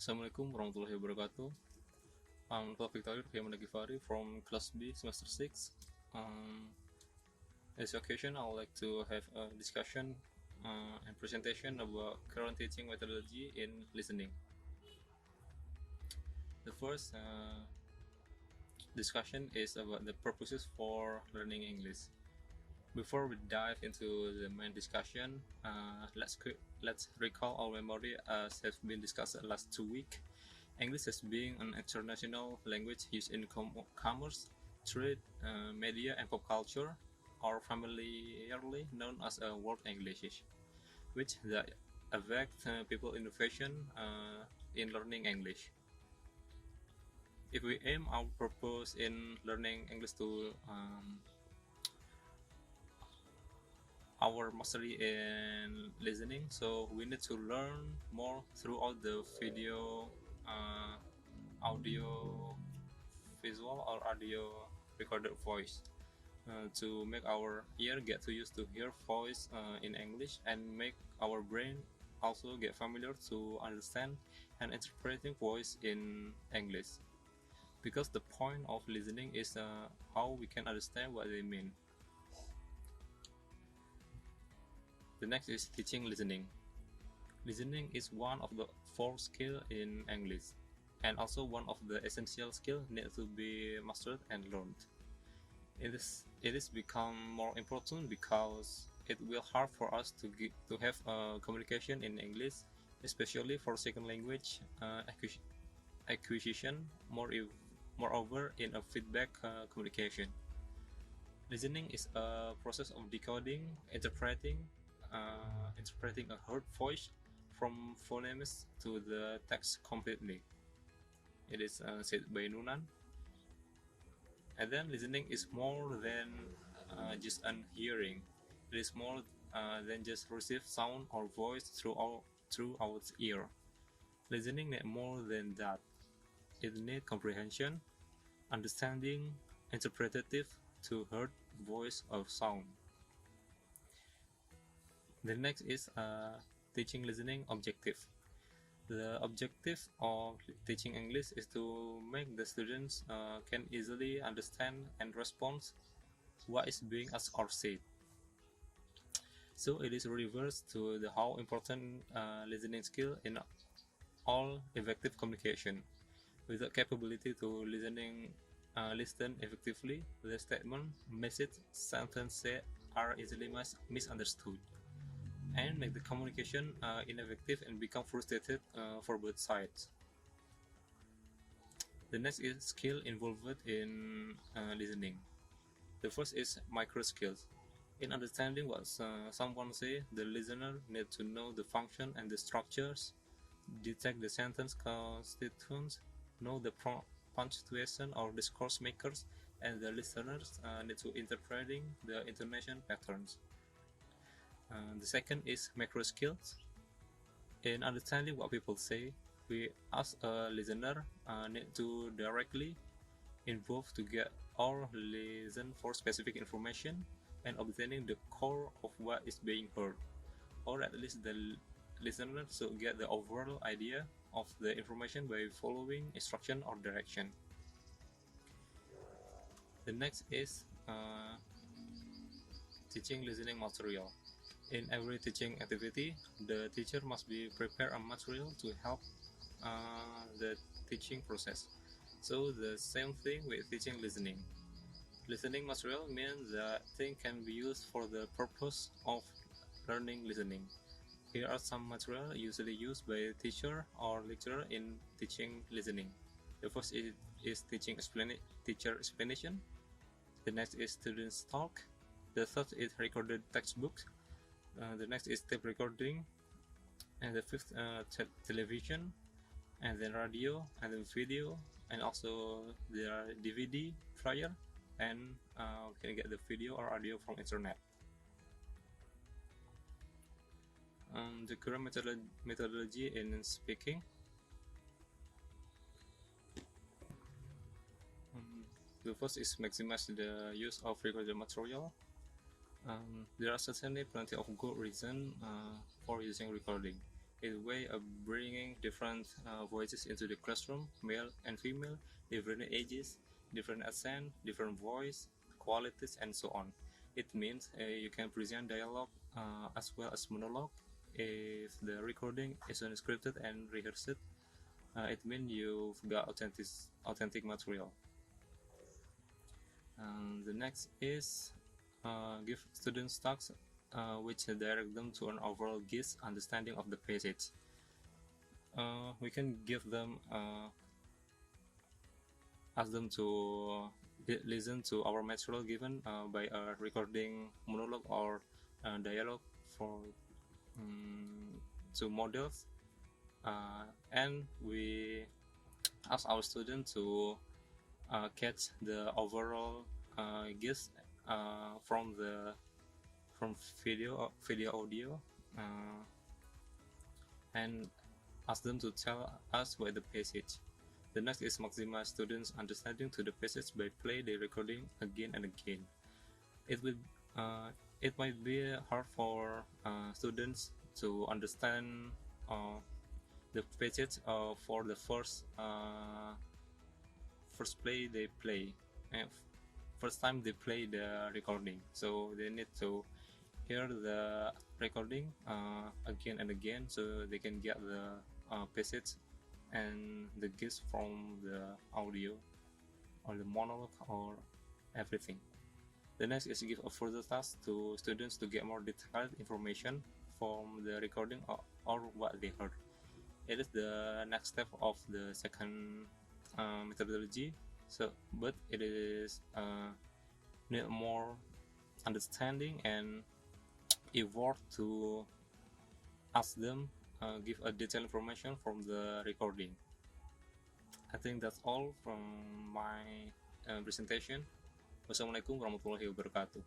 Assalamualaikum warahmatullahi wabarakatuh. I'm Nofta from Class B, Semester 6. This occasion, I would like to have a discussion and presentation about current teaching methodology in listening. The first discussion is about the purposes for learning English. Before we dive into the main discussion, let's recall our memory as has been discussed last 2 weeks. English has been an international language used in commerce, trade, media, and pop culture, or familiarly known as world English, which that affect people innovation in learning English. If we aim our purpose in learning English to our mastery in listening, so we need to learn more throughout the video, audio, visual, or audio recorded voice to make our ear get to used to hear voice in English and make our brain also get familiar to understand and interpreting voice in English, because the point of listening is how we can understand what they mean. The next is teaching listening. Listening is one of the 4 skills in English, and also one of the essential skills need to be mastered and learned. It is become more important because it will hard for us to have communication in English, especially for second language acquisition. Moreover, in a feedback communication, listening is a process of decoding, interpreting a heard voice from phonemes to the text completely. It is said by Nunan. And then listening is more than just an hearing. It is more than just receive sound or voice through our ear. Listening need more than that. It needs comprehension, understanding, interpretative to heard voice of sound. The next is teaching listening objective. The objective of teaching English is to make the students can easily understand and respond what is being asked or said. So it is reversed to the how important listening skill in all effective communication. Without capability to listen effectively, the statement, message, sentence are easily misunderstood and make the communication ineffective and become frustrated for both sides. The next is skill involved in listening. The first is micro skills. In understanding what someone says, the listener needs to know the function and the structures, detect the sentence constituents, know the punctuation or discourse makers, and the listeners need to interpreting the intonation patterns. The second is macro skills. In understanding what people say, we as a listener need to directly involve to get or listen for specific information and obtaining the core of what is being heard, or at least the listener should get the overall idea of the information by following instruction or direction. The next is teaching listening material. In every teaching activity, the teacher must be prepare a material to help the teaching process. So the same thing with teaching listening. Listening material means that things can be used for the purpose of learning listening. Here are some material usually used by teacher or lecturer in teaching listening. The first is teacher explanation. The next is students talk. The third is recorded textbook. The next is tape recording, and the fifth television, and then radio, and then video, and also there are DVD player, and we can get the video or audio from internet. The current methodology in speaking. The first is maximize the use of recorded material. There are certainly plenty of good reasons for using recording. a way of bringing different voices into the classroom, male and female, different ages, different accent, different voice, qualities, and so on. It means you can present dialogue as well as monologue. If the recording is unscripted and rehearsed, it means you've got authentic material. The next is give students tasks which direct them to an overall gist understanding of the passage. We can give them ask them to listen to our material given by a recording monologue or dialogue for um, two models, and we ask our students to catch the overall gist from the from video audio, uh, and ask them to tell us by the passage. The next is maximize students' understanding to the passage by play the recording again and again. It will it might be hard for students to understand the passage for the first play they play, uh, first time they play the recording. So they need to hear the recording again and again so they can get the passage and the gist from the audio or the monologue or everything. The next is give a further task to students to get more detailed information from the recording or what they heard. It is the next step of the second methodology. So, but it is need more understanding and effort to ask them give a detailed information from the recording. I think that's all from my presentation. Wassalamualaikum warahmatullahi wabarakatuh.